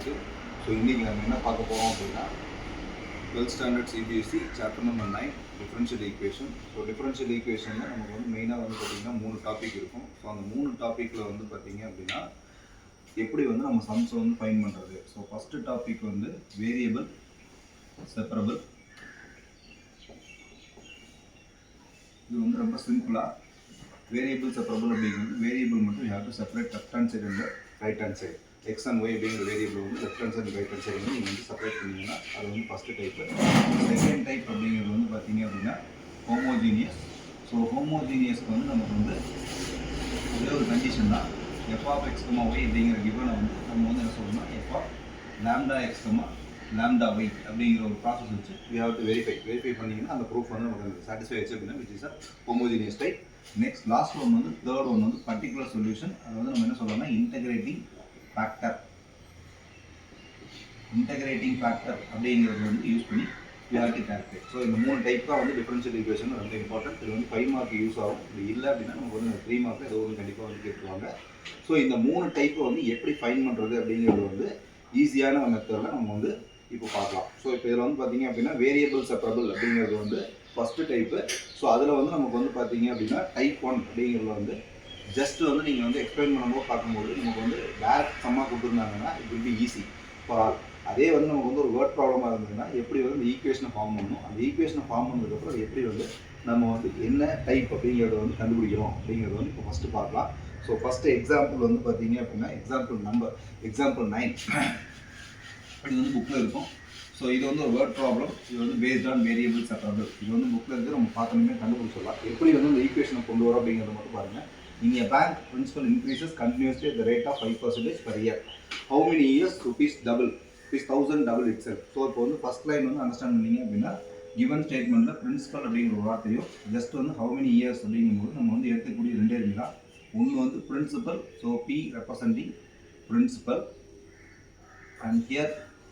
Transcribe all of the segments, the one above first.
இருக்குது. ஸோ இன்றைக்கி நம்ம என்ன பார்க்க போகிறோம் அப்படின்னா 12th standard CBSE chapter number 9 differential equation. So differential ஈக்குவேஷனில் நமக்கு வந்து மெயினாக வந்து பார்த்திங்கன்னா 3 டாபிக் இருக்கும். ஸோ அந்த 3 டாப்பிக்கில் வந்து பார்த்திங்க அப்படின்னா எப்படி வந்து நம்ம சம்ஸை வந்து ஃபைண்ட் பண்ணுறது. ஸோ ஃபஸ்ட்டு டாபிக் வந்து வேரியபிள் செப்பரபிள். இது வந்து ரொம்ப சிம்பிளாக வேரியபிள் செப்பரபிள் அப்படிங்கிறது வேரியபிள் மட்டும் you have to separate left hand side and right hand side. X and Y அப்படிங்கிற வேரியபிள் வந்து left hand side right hand side வந்து நீங்கள் வந்து செப்பரேட் பண்ணிங்கன்னா அது வந்து ஃபஸ்ட்டு டைப்பு. செகண்ட் டைப் அப்படிங்கிறது வந்து பார்த்தீங்க அப்படின்னா ஹோமோஜீனியஸ். ஸோ ஹோமோஜீனியஸ்க்கு வந்து நமக்கு வந்து ஒரே ஒரு கண்டிஷன் தான், F of X comma Y அப்படிங்கிற கிவனை வந்து நம்ம வந்து என்ன சொல்லணும்னா F of lambda X comma lambda Y அப்படிங்கிற ஒரு ப்ராசஸ் வச்சு வி ஹேவ் டு வெரிஃபை பண்ணிங்கன்னா அந்த ப்ரூஃப் வந்து நமக்கு சாட்டிஸ்ஃபை ஆச்சு அப்படின்னா which is a homogeneous type. Next last one வந்து தேர்ட் ஒன் வந்து பர்டிகுலர் சொல்யூஷன். அது வந்து நம்ம என்ன சொல்லலாம்னா இன்டகிரேட்டிங் ஃபேக்டர். இன்டகிரேட்டிங் ஃபேக்டர் அப்படிங்கிறது வந்து யூஸ் பண்ணி we have to calculate. So இந்த 3 டைப் தான் வந்து டிஃபரன்ஷியல் ஈக்குவேஷன் ரொம்ப இம்பார்ட்டன்ட். இது வந்து 5 மார்க் யூஸ் ஆகும். இது இல்லை அப்படின்னா நமக்கு வந்து 3 மார்க் ஏதோ ஒன்று கண்டிப்பாக வந்து கேட்டுருவாங்க. ஸோ இந்த 3 டைப்பை வந்து எப்படி ஃபைன் பண்ணுறது அப்படிங்கிறது வந்து ஈஸியான மெத்தடில் நம்ம வந்து இப்போ பார்க்கலாம். ஸோ இப்போ இதில் வந்து பார்த்தீங்க அப்படின்னா வேரியபிள் செப்பரபிள் அப்படிங்கிறது வந்து ஃபஸ்ட்டு டைப்பு. ஸோ அதில் வந்து நமக்கு வந்து பார்த்தீங்க அப்படின்னா டைப் 1 அப்படிங்கிறதுல வந்து ஜஸ்ட் வந்து நீங்கள் வந்து எக்ஸ்பிளைன் பண்ணும்போது பார்க்கும்போது நமக்கு வந்து டேரக்ட் சம்மாக கொடுத்துருந்தாங்கன்னா it will be easy for all. அதே வந்து நமக்கு வந்து ஒரு வேர்ட் ப்ராப்ளமாக இருந்ததுன்னா எப்படி வந்து இந்த ஈக்குவேஷனை ஃபார்ம் பண்ணணும், அந்த ஈக்குவேஷனை ஃபார்ம் பண்ணதுக்கப்புறம் எப்படி வந்து நம்ம வந்து என்ன டைப் அப்படிங்கிறத வந்து கண்டுபிடிக்கிறோம் அப்படிங்கிறத வந்து இப்போ ஃபஸ்ட்டு பார்க்கலாம். ஸோ ஃபஸ்ட்டு எக்ஸாம்பிள் வந்து பார்த்தீங்க அப்படின்னா எக்ஸாம்பிள் 9 இது வந்து புக்கில் இருக்கும். ஸோ இது வந்து ஒரு வேர்ட் ப்ராப்ளம். இது வந்து பேஸ்ட் ஆன் வேரியபிள் செப்பரபிள். இது வந்து புக்கில் இருந்து நம்ம பார்த்தோமே கண்டுபிடிச்சிடலாம். எப்படி வந்து இந்த ஈக்குவேஷனை கொண்டு வரோம் அப்படிங்கிறத மட்டும் பாருங்கள். In a bank, principal increases continuously at the rate of 5% per year. How many years rupees double? Rupees 1000 double itself. So இப்போ வந்து ஃபர்ஸ்ட் லைன் வந்து அண்டர்ஸ்டாண்ட் பண்ணீங்க அப்படின்னா given ஸ்டேட்மெண்ட்டில் பிரின்சிபல் அப்படிங்கிற ஒரு வார்த்தையும் ஜஸ்ட் வந்து how many years அப்படிங்கும்போது நம்ம வந்து எடுத்துக்கூடிய ரெண்டே இருந்தால் ஒன்று வந்து principal. So P representing principal and here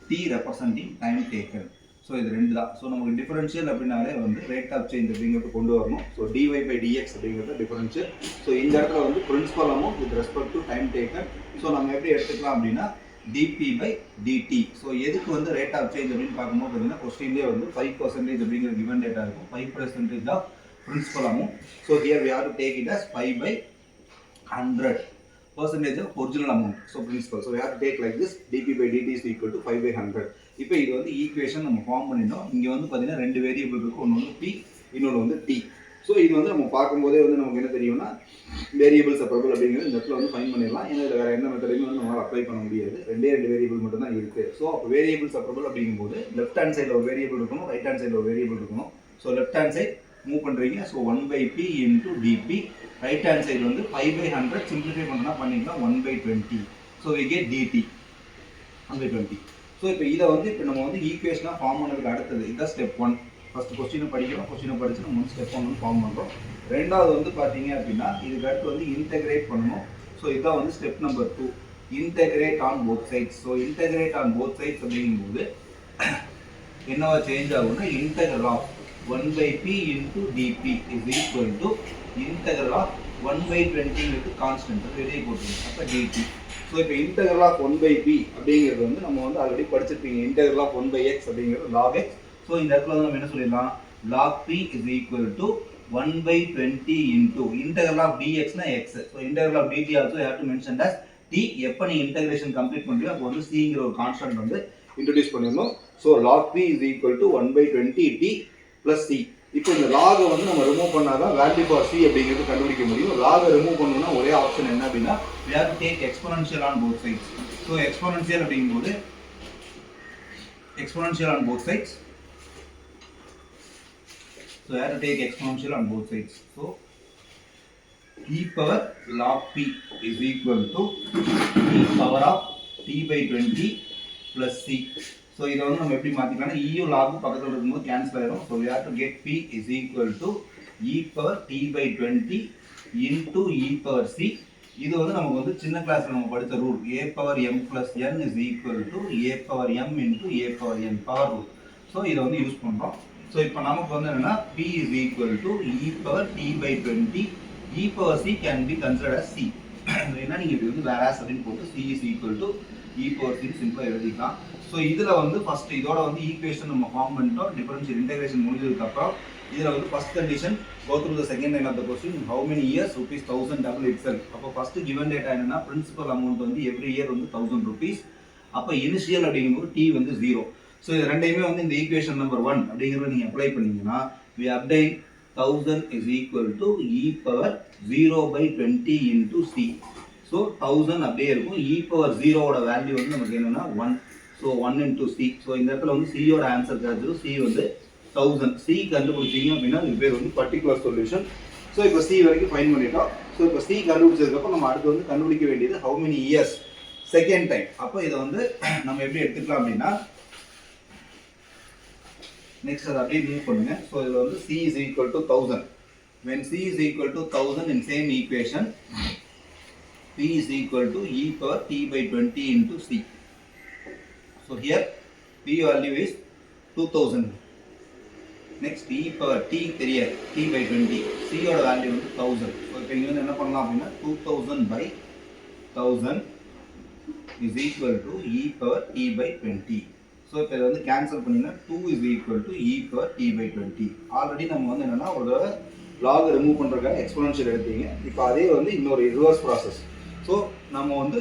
T representing time taken. So இது ரெண்டு தான். ஸோ நமக்கு டிஃபரன்ஷியல் அப்படின்னாலே வந்து ரேட் ஆஃப் சேஞ்ச் அப்படிங்கிறது கொண்டு வரணும். ஸோ டிஒய் பை டிஎக்ஸ் அப்படிங்கிறது டிஃபரன்ஷியல். ஸோ இந்த இடத்துல வந்து principal amount with respect to time taken. So நம்ம எப்படி எடுத்துக்கலாம் அப்படின்னா டிபி பை டிடி. ஸோ எதுக்கு வந்து ரேட் ஆஃப் சேஞ்ச் அப்படின்னு பார்க்கும்போது பார்த்தீங்கன்னா கொஸ்டின்லேயே வந்து 5% அப்படிங்கிற கிவன் டேட்டா இருக்கும். 5% of principal amount. So here we have to take it as 5 by 100 percentage of original amount. So principal. So we have to take like this, dp by dt is equal to 5 by 100. இப்போ இது வந்து equation நம்ம form பண்ணிட்டோம். இங்கே வந்து பார்த்தீங்கன்னா ரெண்டு variable இருக்கும், ஒன்று வந்து p, இன்னொன்று வந்து t. ஸோ இது வந்து நம்ம பார்க்கும்போதே வந்து நமக்கு என்ன தெரியும்னா வேரியபிள் செப்பரபிள் அப்படிங்கிறது இந்த இடத்துல வந்து ஃபைன் பண்ணிடலாம். ஏன்னா இதில் வேறு எந்த மெத்தடையுமே வந்து நம்மளால் அப்ளை பண்ண முடியாது. ரெண்டு வேரியபிள் மட்டும் தான் இருக்குது. ஸோ அப்போ வேரியபிள் செப்பரபிள் அப்படிங்கும்போது லெஃப்ட் ஹேண்ட் சைடில் ஒரு வேரியபிள் இருக்கணும், ரைட் ஹேண்ட் சைடில் ஒரு வேரியபிள் இருக்கணும். So left hand side move பண்ணுறீங்க. So 1 by p into dp. Right hand side வந்து 5 by 100 சிம்பிளிஃபை பண்ணால் பண்ணிங்கன்னா 1 by 20. So we get dt 1 by 20. So இப்போ இதை வந்து இப்போ நம்ம வந்து ஈக்குவேஷனாக ஃபார்ம் பண்ணதுக்கு அடுத்தது இதுதான் ஸ்டெப் 1. ஃபஸ்ட்டு கொஸ்டினை படிக்கிறோம். கொஸ்டினை படித்து நம்ம வந்து ஸ்டெப் 1 வந்து ஃபார்ம் பண்ணுறோம். ரெண்டாவது வந்து பார்த்தீங்க அப்படின்னா இதுக்கு அடுத்து வந்து இன்டெகிரேட் பண்ணணும். ஸோ இதுதான் வந்து step number 2, integrate on both sides. So integrate on both sides அப்படிங்கும்போது என்னவா சேஞ்ச் ஆகும்னா integral of 1 by p into dp is equal to integral of 1 by 20 with constant வெளியே போட்டுருங்க. அப்போ dt. ஸோ இப்போ integral of 1 by p அப்படிங்கிறது வந்து நம்ம வந்து ஆல்ரெடி படிச்சிருப்பீங்க. integral of 1 by x அப்படிங்கிறது log x. ஸோ இந்த இடத்துல வந்து நம்ம என்ன சொல்லிடலாம், log p is equal to 1 by 20 into integral of dx னா x. So integral of dt also you have to mention as t. எப்போ நீ இன்டெகிரேஷன் கம்ப்ளீட் பண்ணுறியோ அப்போ வந்து cங்கிற ஒரு கான்ஸ்டன்ட் வந்து இன்ட்ரடியூஸ் பண்ணிடணும். So log p is equal to 1 by 20 t plus c. இப்போ இந்த லாகை வந்து நம்ம ரிமூவ் பண்ணாதான் வேல்யூ ஃபார் சி அப்படிங்கிறது கண்டுபிடிக்க முடியும். லாகை ரிமூவ் பண்ணணும்னா ஒரே ஆப்ஷன் என்ன அப்படின்னா we have to take exponential on both sides. So exponential அப்படிங்கும்போது exponential on both sides. So we have to take exponential on both sides. So e power log p is equal to e power of t by 20 plus c. So இதை வந்து நம்ம எப்படி மாற்றிக்கலாம்னா இயும் லாகும் பக்கத்தில் இருக்கும்போது cancel ஆயிடும். So we have to get p is equal to e power t by 20 into e power c. இது வந்து நமக்கு வந்து சின்ன கிளாஸில் நம்ம படித்த rule a power m plus n is equal to a power m into a power n power rule. So இதை வந்து யூஸ் பண்ணுறோம். ஸோ இப்போ நமக்கு வந்து என்னென்னா p is equal to e power t by 20 e power c can be considered as c. ஏன்னா நீங்கள் இப்படி வந்து வேராஸ் அப்படின்னு போட்டு c is equal to E power T சிம்பிளாக எழுதிக்கலாம். ஸோ இதில் வந்து ஃபர்ஸ்ட் இதோட வந்து ஈக்குவேஷன் நம்ம ஃபார்ம் பண்ணிட்டோம். டிஃபரன்ஷியல் இன்டெகிரேஷன் முடிஞ்சதுக்கப்புறம் இதில் வந்து first condition go through the second line of the question. How many years rupees 1000 double itself. அப்போ ஃபர்ஸ்ட் given data என்னன்னா பிரின்சிபல் அமௌண்ட் வந்து எவ்ரி இயர் வந்து 1000 rupees. அப்போ இனிஷியல் அப்படிங்கும்போது டி வந்து 0. ஸோ இது ரெண்டையுமே வந்து இந்த ஈக்குவேஷன் நம்பர் 1 அப்படிங்கிறத நீங்கள் அப்ளை பண்ணீங்கன்னா we obtain 1000 is equal to e power 0 by 20 into c. So 1000 அப்படியே இருக்கும். e power 0 ஓட வேல்யூ வந்து நமக்கு என்னன்னா 1. So 1 into c. ஸோ இந்த இடத்துல வந்து c யோட ஆன்சர் கிடைச்சது. c வந்து 1000. c கண்டுபிடிச்சிங்க அப்படின்னா இது பேர் வந்து பர்டிகுலர் சொல்யூஷன். ஸோ இப்போ c வரைக்கும் ஃபைன் பண்ணிட்டோம். ஸோ இப்போ c கண்டுபிடிச்சதுக்கப்புறம் நம்ம அடுத்து வந்து கண்டுபிடிக்க வேண்டியது how many years second time. அப்போ இதை வந்து நம்ம எப்படி எடுத்துக்கலாம் அப்படின்னா நெக்ஸ்ட் அதை அப்படியே மூவ் பண்ணுங்க. ஸோ இதில் வந்து c is equal to 1000. when c is equal to 1000 in same equation p is equal to e power t by 20 into c. so here p value is 2000. next e power t தெரியாது, t by 20, c ஓட value வந்து 1000. So இப்போ இங்கே வந்து என்ன பண்ணலாம் அப்படின்னா 2000 by 1000 is equal to e power t by 20. So இப்போ இதை வந்து கேன்சல் பண்ணிங்கன்னா 2 is equal to e power t by 20. Already நம்ம வந்து என்னென்னா ஒரு லாக் ரிமூவ் பண்ணுறதுக்காக எக்ஸ்போனன்ஷியல் எடுத்தீங்க. இப்போ அதே வந்து இன்னொரு ரிவர்ஸ் ப்ராசஸ். ஸோ நம்ம வந்து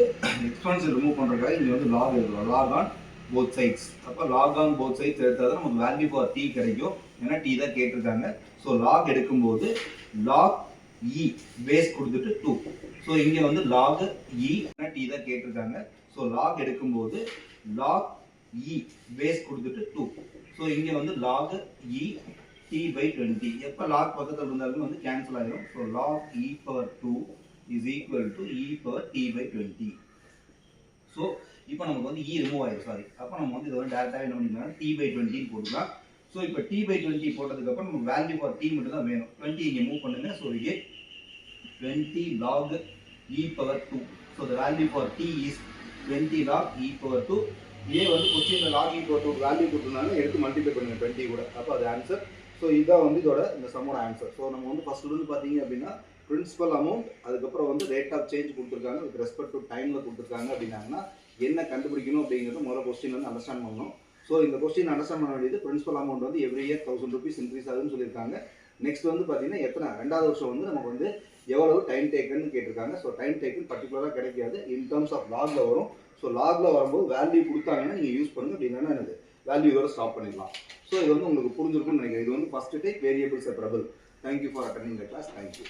எக்ஸ்போனன்ஷியல் ரிமூவ் பண்ணுறதுக்காக இங்கே வந்து லாக் எடுக்கிறோம். Log on both sides. அப்போ லாக் ஆன் போத் சைட்ஸ் எடுத்தால் தான் நமக்கு வேல்யூ ஃபார் டி கிடைக்கும். ஏன்னா டி தான் கேட்டிருக்காங்க. ஸோ லாக் எடுக்கும்போது லாக் இ பேஸ் கொடுத்துட்டு 2. ஸோ இங்கே வந்து லாக் இ டி தான் கேட்டிருக்காங்க. ஸோ லாக் எடுக்கும்போது லாக் இ பேஸ் கொடுத்துட்டு 2. ஸோ இங்கே வந்து லாக் இ டி பை 20. எப்போ லாக் பக்கத்தில் இருந்தாலும் வந்து கேன்சல் ஆகிடும். So lock e power 2 is equal to e power t by 20. So இப்போ நமக்கு வந்து e ரிமூவ் ஆயிடும். சாரி, அப்போ நம்ம வந்து இதை வந்து டேரெக்டாக என்ன பண்ணிக்கலாம், t by 20 போட்டுக்கலாம். ஸோ இப்போ t by 20 போட்டதுக்கப்புறம் நமக்கு வேல்யூ ஃபார் t மட்டும் தான் வேணும். 20 இங்கே மூவ் பண்ணுங்க. ஸோ இங்கே 20 log e power 2. So the value for t is 20 log e power 2. இதே வந்து கொஸ்டினில் log e power 2 வேல்யூ கொடுத்துருந்தாங்க, எடுத்து மல்டிப்ளை பண்ணுங்க 20 கூட. அப்போ அது ஆன்சர். ஸோ இதுதான் வந்து இதோட இந்த சம்மோட ஆன்சர். ஸோ நம்ம வந்து ஃபர்ஸ்ட் வந்து பார்த்தீங்க அப்படின்னா பிரின்சிபல் அமௌண்ட், அதுக்கப்புறம் வந்து ரேட் ஆஃப் சேஞ்ச் கொடுத்துருக்காங்க, வித் ரெஸ்பெக்ட் டு டைமில் கொடுத்துருக்காங்க அப்படின்னாங்கன்னா என்ன கண்டுபிடிக்கணும் அப்படிங்கிறத முதல்ல கொஸ்டின் வந்து அண்டர்ஸ்டாண்ட் பண்ணணும். ஸோ இந்த கொஸ்டின் அண்டர்ஸ்டாண்ட் பண்ண வேண்டியது பிரின்சிபல் அமௌண்ட் வந்து எவ்ரி இயர் 1000 rupees இன்க்ரீஸ் ஆகுதுன்னு சொல்லியிருக்காங்க. நெக்ஸ்ட் வந்து பார்த்தீங்கன்னா எத்தனை ரெண்டாவது வருஷம் வந்து நமக்கு வந்து எவ்வளவு டைம் டேக்கன்னு கேட்டிருக்காங்க. ஸோ டைம் டேக்கன் பர்டிகுலராக கிடைக்காது, இன் டர்ம்ஸ் ஆஃப் லாகில் வரும். ஸோ லாகில் வரும்போது வேல்யூ கொடுத்தாங்கன்னா நீங்கள் யூஸ் பண்ணுங்க, அப்படின்னா என்னது வேல்யூவோட ஸ்டாப் பண்ணிடலாம். ஸோ இது வந்து உங்களுக்கு புரிஞ்சிருக்கும்னு நினைக்கிறேன். இது வந்து first type variable separable. Thank you for attending the class. Thank you.